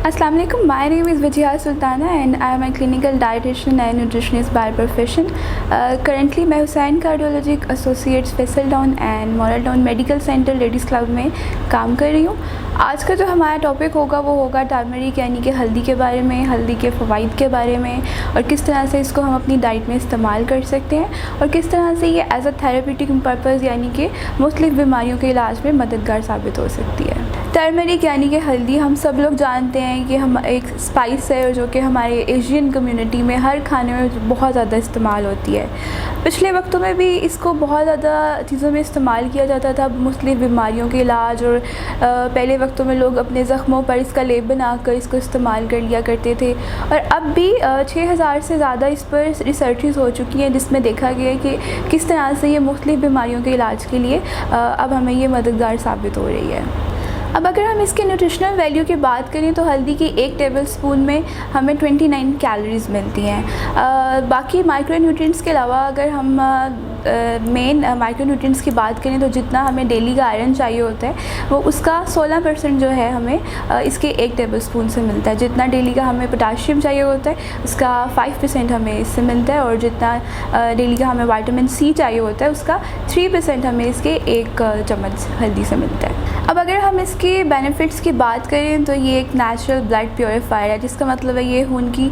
Assalamu alaikum. My name is Vijaya Sultana and I am a clinical dietitian and nutritionist by profession. Currently मैं Hussain cardiology associate फेसल town and model town medical centre ladies club में काम कर रही हूँ। आज का जो हमारा टॉपिक होगा वो होगा टर्मरिक यानी कि हल्दी के बारे में, हल्दी के फ़वाइद के बारे में और किस तरह से इसको हम अपनी डाइट में इस्तेमाल कर सकते हैं और किस तरह से ये एज अ थेरेपेटिक पर्पज़ यानी कि मुख्तलिफ़ बीमारियों के इलाज में मददगार साबित हो सकती है। टर्मरिक यानी कि हल्दी हम सब लोग जानते हैं कि हम एक स्पाइस है जो कि हमारे एशियन कम्युनिटी में हर खाने में बहुत ज़्यादा इस्तेमाल होती है। पिछले वक्तों में भी इसको बहुत ज़्यादा चीज़ों में इस्तेमाल किया जाता था मुख्तलिफ़ बीमारियों के इलाज और पहले वक्तों में लोग अपने ज़ख्मों पर इसका लेप बनाकर इसको इस्तेमाल कर लिया करते थे और अब भी 6000 से ज़्यादा इस पर रिसर्चेस हो चुकी हैं जिसमें देखा गया है कि किस तरह से ये मुख्तलिफ़ बीमारियों के इलाज के लिए अब हमें ये मददगार साबित हो रही है। अब अगर हम इसके न्यूट्रिशनल वैल्यू की बात करें तो हल्दी की 1 टेबलस्पून में हमें 29 कैलोरीज़ मिलती हैं। बाकी माइक्रोन्यूट्रिएंट्स के अलावा अगर हम मेन माइक्रोन्यूट्रिएंट्स की बात करें तो जितना हमें डेली का आयरन चाहिए होता है वो उसका 16% जो है हमें इसके 1 टेबलस्पून से मिलता है। जितना डेली का हमें पोटाशियम चाहिए होता है उसका 5% हमें इससे मिलता है और जितना डेली का हमें विटामिन सी चाहिए होता है उसका 3% हमें इसके 1 चम्मच हल्दी से मिलता है। अब अगर हम इसके बेनिफिट्स की बात करें तो ये एक नेचुरल ब्लड प्योरीफायर है जिसका मतलब है ये खून की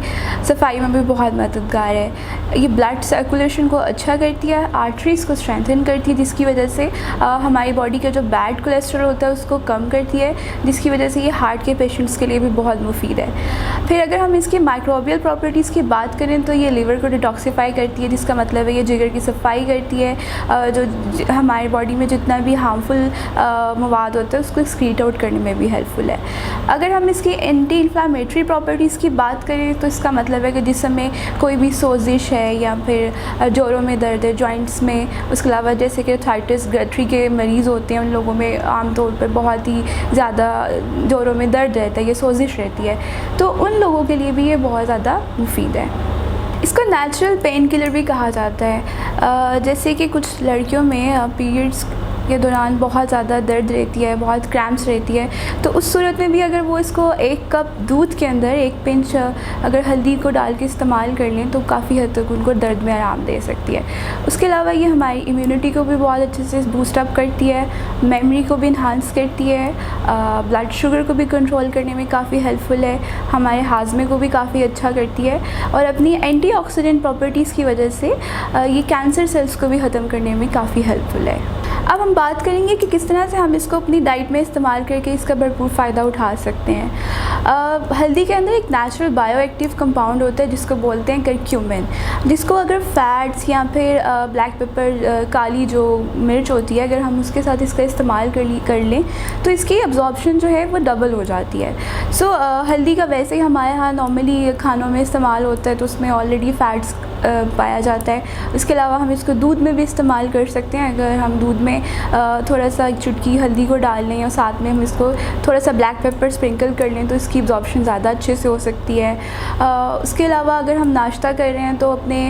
सफाई में भी बहुत मददगार है। ये ब्लड सर्कुलेशन को अच्छा करती है, आर्टरीज़ को स्ट्रेंथन करती है जिसकी वजह से हमारी बॉडी का जो बैड कोलेस्ट्रॉल होता है उसको कम करती है जिसकी वजह से ये हार्ट के पेशेंट्स के लिए भी बहुत मुफीद है। फिर अगर हम इसकी माइक्रोबियल प्रॉपर्टीज़ की बात करें तो ये लिवर को डिटॉक्सीफाई करती है जिसका मतलब है ये जिगर की सफाई करती है। जो हमारी बॉडी में जितना भी हार्मफुल मवाद होता है उसको एक्सक्रीट आउट करने में भी हेल्पफुल है। अगर हम इसकी एंटी इन्फ्लामेटरी प्रॉपर्टीज़ की बात करें तो इसका मतलब है कि जिस समय कोई भी सोजिश है या फिर जोड़ों में दर्द है, जॉइंट्स में, उसके अलावा जैसे कि थाइटिस गठरी के मरीज़ होते हैं उन लोगों में आमतौर पर बहुत ही ज़्यादा जोड़ों में दर्द रहता है, ये सोजिश रहती है, तो उन लोगों के लिए भी ये बहुत ज़्यादा मुफीद है। इसको नेचुरल पेन किलर भी कहा जाता है। जैसे कि कुछ लड़कियों में पीरियड्स के दौरान बहुत ज़्यादा दर्द रहती है, बहुत क्रैम्प्स रहती है, तो उस सूरत में भी अगर वो इसको 1 कप दूध के अंदर 1 पिंच अगर हल्दी को डाल के इस्तेमाल कर लें तो काफ़ी हद तक उनको दर्द में आराम दे सकती है। उसके अलावा ये हमारी इम्यूनिटी को भी बहुत अच्छे से बूस्टअप करती है, मेमोरी को भी इन्हांस करती है, ब्लड शुगर को भी कंट्रोल करने में काफ़ी हेल्पफुल है, हमारे हाजमे को भी काफ़ी अच्छा करती है और अपनी एंटीऑक्सीडेंट प्रॉपर्टीज़ की वजह से ये कैंसर सेल्स को भी ख़त्म करने में काफ़ी हेल्पफुल है। अब हम बात करेंगे कि किस तरह से हम इसको अपनी डाइट में इस्तेमाल करके इसका भरपूर फ़ायदा उठा सकते हैं। हल्दी के अंदर एक नेचुरल बायोएक्टिव कंपाउंड होता है जिसको बोलते हैं करक्यूमिन, जिसको अगर फैट्स या फिर ब्लैक पेपर काली जो मिर्च होती है अगर हम उसके साथ इसका इस्तेमाल कर लें तो इसकी अब्जॉर्प्शन जो है वो डबल हो जाती है। हल्दी का वैसे ही हमारे यहाँ नॉर्मली खानों में इस्तेमाल होता है तो उसमें ऑलरेडी फ़ैट्स पाया जाता है। उसके अलावा हम इसको दूध में भी इस्तेमाल कर सकते हैं। अगर हम दूध में थोड़ा सा एक चुटकी हल्दी को डाल लें और साथ में हम इसको थोड़ा सा ब्लैक पेपर स्प्रिंकल कर लें तो इसकी एब्जॉर्प्शन ज़्यादा अच्छे से हो सकती है। उसके अलावा अगर हम नाश्ता कर रहे हैं तो अपने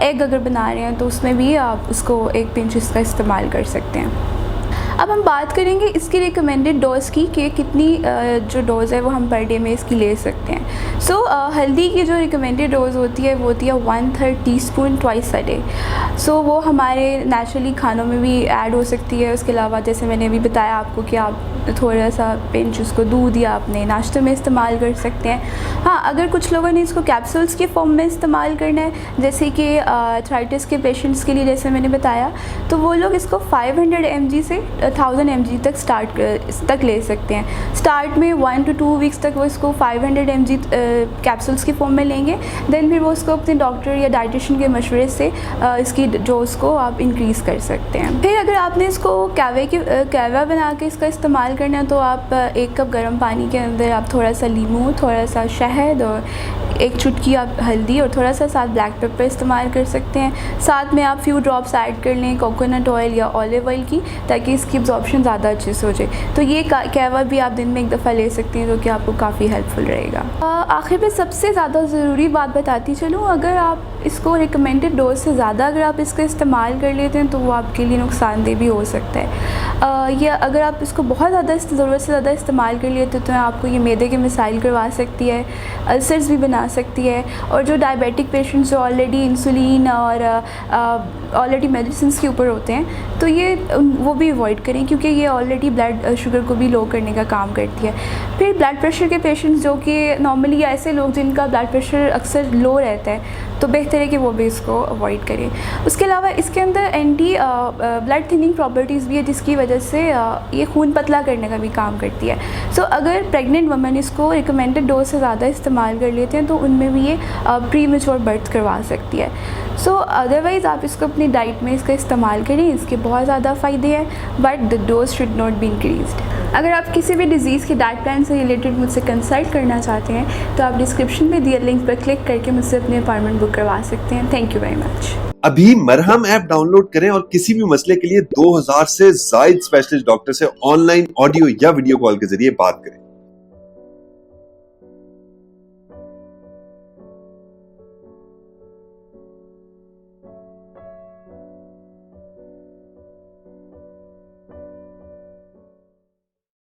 एग अगर बना रहे हैं तो उसमें भी आप उसको 1 पिंच इसका इस्तेमाल कर सकते हैं। अब हम बात करेंगे इसकी रिकमेंडेड डोज़ की कि कितनी जो डोज़ है वो हम पर डे में इसकी ले सकते हैं। हल्दी की जो रिकमेंडेड डोज़ होती है वो होती है 1/3 टीस्पून ट्वाइस अ डे। वो हमारे नेचुरली खानों में भी ऐड हो सकती है। उसके अलावा जैसे मैंने अभी बताया आपको कि आप थोड़ा सा पिंच उसको दूध या अपने नाश्ते में इस्तेमाल कर सकते हैं। हाँ, अगर कुछ लोगों ने इसको कैप्सूल्स के फॉर्म में इस्तेमाल करना है जैसे कि आर्थराइटिस के पेशेंट्स के लिए जैसे मैंने बताया तो वो लोग इसको 500 mg से 1000 mg तक ले सकते हैं। स्टार्ट में 1 to 2 वीक्स तक वो इसको 500 mg कैप्सूल्स की फॉर्म में लेंगे, देन फिर वो उसको अपने डॉक्टर या डाइटिशियन के मशवरे से इसकी डोज़ को आप इंक्रीज़ कर सकते हैं। फिर अगर आपने इसको कहवा बना के इसका इस्तेमाल करना है तो आप 1 कप गर्म पानी के अंदर आप थोड़ा सा लीमू, थोड़ा सा शहद और एक चुटकी आप हल्दी और थोड़ा सा साथ ब्लैक पेपर इस्तेमाल कर सकते हैं। साथ में आप फ्यू ड्रॉप्स ऐड कर लें कोकोनट ऑयल या ऑलिव ऑयल की, ताकि इसकी एब्जॉर्प्शन ज़्यादा अच्छे से हो जाए। तो ये कहवा भी आप दिन में एक दफ़ा ले सकते हैं, जो कि आपको काफ़ी हेल्पफुल रहेगा। आखिर में सबसे ज़्यादा ज़रूरी बात बताती चलूँ, अगर आप इसको रिकमेंडेड डोज से ज़्यादा अगर आप इसका इस्तेमाल कर लेते हैं तो वो आपके लिए नुकसानदेह भी हो सकता है। या अगर आप इसको बहुत ज़्यादा ज़रूरत से ज़्यादा इस्तेमाल कर लेते तो आपको ये मैदे के मसाइल करवा सकती है, अल्सर्स भी बना सकती है। और जो डायबिटिक पेशेंट्स जो ऑलरेडी इंसुलिन और ऑलरेडी मेडिसिन के ऊपर होते हैं, तो ये वो भी अवॉइड करें, क्योंकि ये ऑलरेडी ब्लड शुगर को भी लो करने का काम करती है। फिर ब्लड प्रेशर के पेशेंट्स जो कि नॉर्मली ऐसे लोग जिनका ब्लड प्रेशर अक्सर लो रहता है, तो बेहतर है कि वो भी इसको अवॉइड करें। उसके अलावा इसके अंदर एंटी ब्लड थिनिंग प्रॉपर्टीज़ भी है, जिसकी वजह से ये खून पतला करने का भी काम करती है। सो अगर प्रेग्नेंट वुमेन इसको रिकमेंडेड डोज से ज़्यादा इस्तेमाल कर लेते हैं तो उनमें भी ये प्री मैच्योर बर्थ करवा सकती है। सो अदरवाइज़ आप इसको अपनी डाइट में इसका इस्तेमाल करें, इसके बहुत ज़्यादा फ़ायदे हैं, but the dose should not be increased. अगर आप किसी भी डिज़ीज़ के डाइट प्लान से रिलेटेड मुझसे कंसल्ट करना चाहते हैं तो आप डिस्क्रिप्शन में दिए लिंक पर क्लिक करके मुझसे अपनी अपॉइंटमेंट बुक करवा सकते हैं। Thank you very much. अभी मरहम ऐप डाउनलोड करें और किसी भी मसले के लिए 2000 से ज्यादा स्पेशलिस्ट डॉक्टर से ऑनलाइन ऑडियो या वीडियो कॉल के जरिए बात करें।